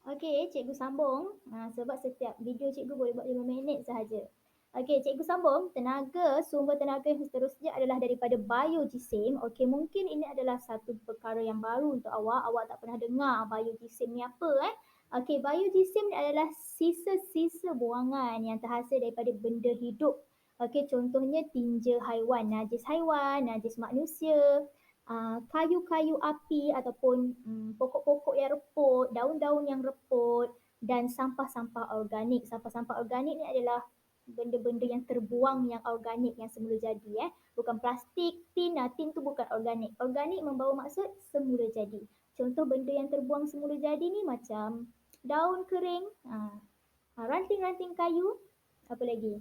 Okey, cikgu sambung. Sebab setiap video cikgu boleh buat 5 minit sahaja. Okey, cikgu sambung. Sumber tenaga yang seterusnya adalah daripada biojisim. Okey, mungkin ini adalah satu perkara yang baru untuk awak. Awak tak pernah dengar biojisim ni apa Okey, biojisim ni adalah sisa-sisa buangan yang terhasil daripada benda hidup. Okey, contohnya tinja haiwan, najis manusia, kayu-kayu api ataupun pokok-pokok yang reput, daun-daun yang reput dan sampah-sampah organik. Sampah-sampah organik ni adalah benda-benda yang terbuang yang organik yang semula jadi. Bukan plastik, tin tu bukan organik. Organik membawa maksud semula jadi. Contoh benda yang terbuang semula jadi ni macam daun kering, ranting-ranting kayu, apa lagi?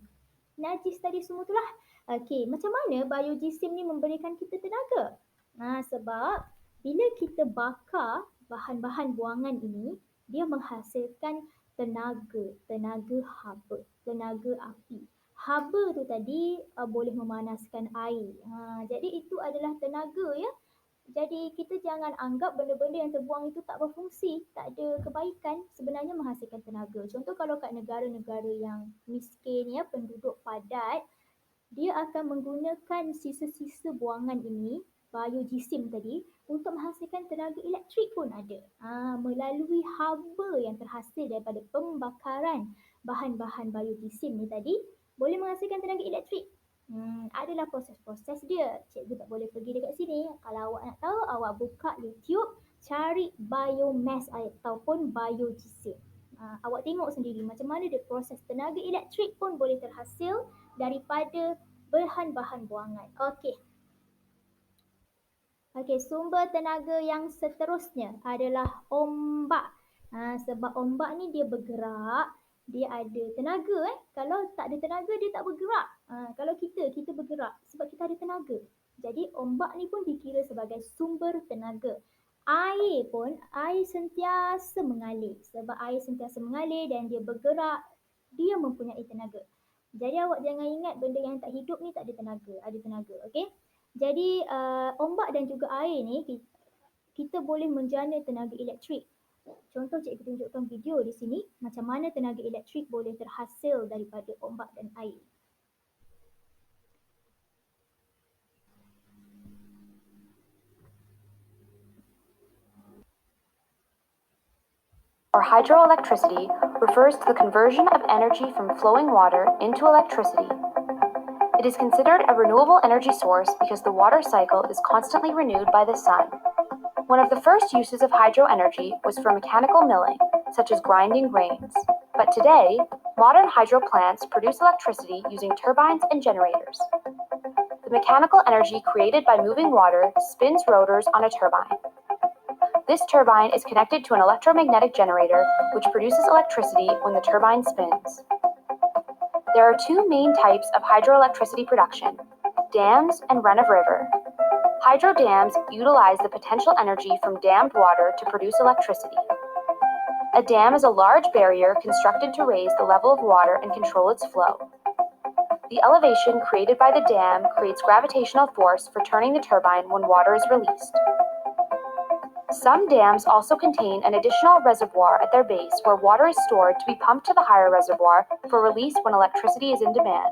Najis tadi semua tu lah. Okey, macam mana biojisim ni memberikan kita tenaga? Sebab bila kita bakar bahan-bahan buangan ini, dia menghasilkan tenaga haba, tenaga api. Haba tu tadi boleh memanaskan air. Jadi itu adalah tenaga ya. Jadi kita jangan anggap benda-benda yang terbuang itu tak berfungsi, tak ada kebaikan, sebenarnya menghasilkan tenaga. Contoh kalau kat negara-negara yang miskin ya, penduduk padat, dia akan menggunakan sisa-sisa buangan ini, biojisim tadi, untuk menghasilkan tenaga elektrik pun ada. Melalui haba yang terhasil daripada pembakaran bahan-bahan biojisim ni tadi, boleh menghasilkan tenaga elektrik. Adalah proses-proses dia. Cikgu tak boleh pergi dekat sini. Kalau awak nak tahu, awak buka YouTube, cari biomass ataupun biojisim. Awak tengok sendiri macam mana dia proses tenaga elektrik pun boleh terhasil daripada bahan-bahan buangan. Okey, sumber tenaga yang seterusnya adalah ombak. Sebab ombak ni dia bergerak, dia ada tenaga Kalau tak ada tenaga dia tak bergerak. Kalau kita bergerak sebab kita ada tenaga. Jadi ombak ni pun dikira sebagai sumber tenaga. Air sentiasa mengalir. Sebab air sentiasa mengalir dan dia bergerak, dia mempunyai tenaga. Jadi awak jangan ingat benda yang tak hidup ni tak ada tenaga. Ada tenaga, okey? Jadi ombak dan juga air ni kita boleh menjana tenaga elektrik. Contoh cikgu tunjukkan video di sini macam mana tenaga elektrik boleh terhasil daripada ombak dan air. Or hydroelectricity refers to the conversion of energy from flowing water into electricity. It is considered a renewable energy source because the water cycle is constantly renewed by the sun. One of the first uses of hydroenergy was for mechanical milling, such as grinding grains. But today, modern hydro plants produce electricity using turbines and generators. The mechanical energy created by moving water spins rotors on a turbine. This turbine is connected to an electromagnetic generator, which produces electricity when the turbine spins. There are two main types of hydroelectricity production: dams and run-of-river. Hydro dams utilize the potential energy from dammed water to produce electricity. A dam is a large barrier constructed to raise the level of water and control its flow. The elevation created by the dam creates gravitational force for turning the turbine when water is released. Some dams also contain an additional reservoir at their base where water is stored to be pumped to the higher reservoir for release when electricity is in demand.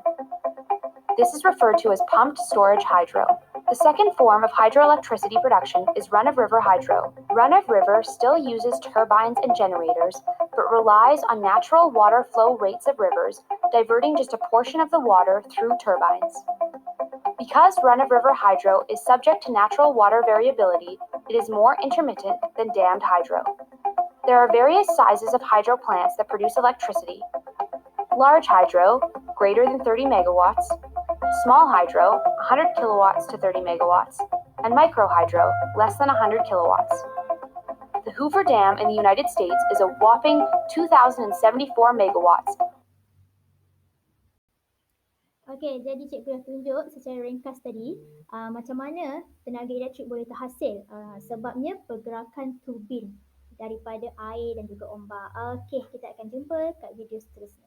This is referred to as pumped storage hydro. The second form of hydroelectricity production is run-of-river hydro. Run-of-river still uses turbines and generators, but relies on natural water flow rates of rivers, diverting just a portion of the water through turbines. Because run-of-river hydro is subject to natural water variability, it is more intermittent than dammed hydro. There are various sizes of hydro plants that produce electricity. Large hydro, greater than 30 megawatts, small hydro, 100 kilowatts to 30 megawatts, and micro hydro, less than 100 kilowatts. The Hoover Dam in the United States is a whopping 2,074 megawatts. Okey, jadi cikgu dah tunjuk secara ringkas tadi macam mana tenaga elektrik boleh terhasil. Sebabnya pergerakan turbin daripada air dan juga ombak. Okey, kita akan jumpa kat video seterusnya.